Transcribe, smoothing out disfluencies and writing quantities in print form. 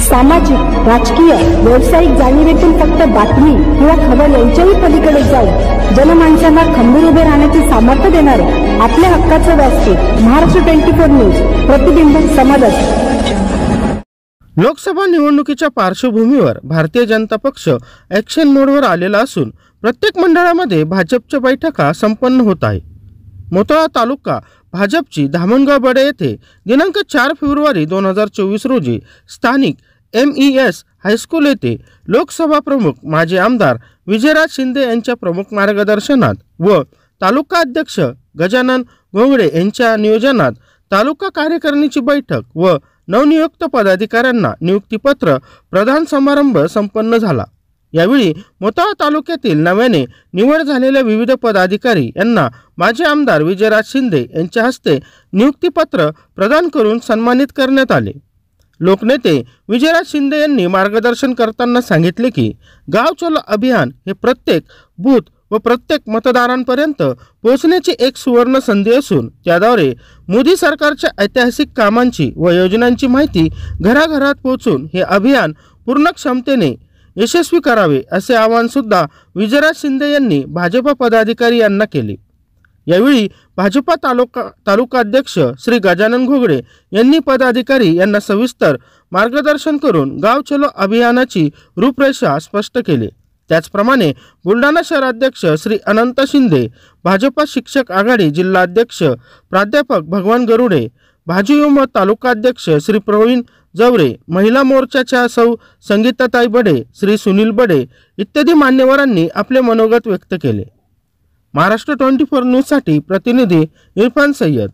सामाजिक, राजकीय, व्यावसायिक जाणीवेतून फक्त बातमी किंवा खबर यांच्याही पलीकडे जाऊन जनमानसांना खंबीर उभे राहण्याचे सामर्थ्य देणारे आपल्या हक्काचे व्यासपीठ महाराष्ट्र 24 न्यूज, प्रतिबिंब समाजाचे। लोकसभा निवडणुकीच्या पार्श्वभूमीवर भारतीय जनता पक्ष ॲक्शन मोडवर आलेला असून प्रत्येक मंडळामध्ये भाजपच्या बैठका संपन्न होत आहे। मोताळा तालुका भाजपची धामणगाव बडे येथे दिनांक 4 फेब्रुवारी 2024 रोजी स्थानिक MES हायस्कूल येथे लोकसभा प्रमुख माजी आमदार विजयराज शिंदे यांच्या प्रमुख मार्गदर्शनात व तालुका अध्यक्ष गजानन घोंगडे यांच्या नियोजनात तालुका कार्यकारिणीची बैठक व नवनियुक्त पदाधिकाऱ्यांना नियुक्तीपत्र प्रदान समारंभ संपन्न झाला। यावेळी मोताळा तालुक्यातील नव्याने निवड झालेल्या विविध पदाधिकारी यांना माजी आमदार विजयराज शिंदे यांच्या हस्ते नियुक्तीपत्र प्रदान करून सन्मानित करण्यात आले। लोकनेते विजयराज शिंदे यांनी मार्गदर्शन करताना सांगितले की गाव चलो अभियान हे प्रत्येक बूथ व प्रत्येक मतदारांपर्यंत पोहोचण्याची एक सुवर्ण संधी असून त्याद्वारे मोदी सरकारच्या ऐतिहासिक कामांची व योजनांची माहिती घराघरात पोहोचून हे अभियान पूर्ण क्षमतेने यशस्वी करावे असे आवाहन सुद्धा विजयराज शिंदे यांनी भाजपा पदाधिकारी यांना केले। यावेळी भाजपा तालुका अध्यक्ष श्री गजानन घोंगडे यांनी पदाधिकारी यांना सविस्तर मार्गदर्शन करून गाव चलो अभियानाची रूपरेषा स्पष्ट केली। त्याचप्रमाणे बुलढाणा शहराध्यक्ष श्री अनंत शिंदे, भाजपा शिक्षक आघाडी जिल्हा अध्यक्ष प्राध्यापक भगवान गरुडे, भाजयुम तालुका अध्यक्ष श्री प्रवीण जवरे, महिला मोर्चाच्या सौ संगीताताई बडे, श्री सुनील बडे इत्यादी मान्यवरांनी आपले मनोगत व्यक्त केले। महाराष्ट्र 24 न्यूज साठी प्रतिनिधी इरफान सय्यद।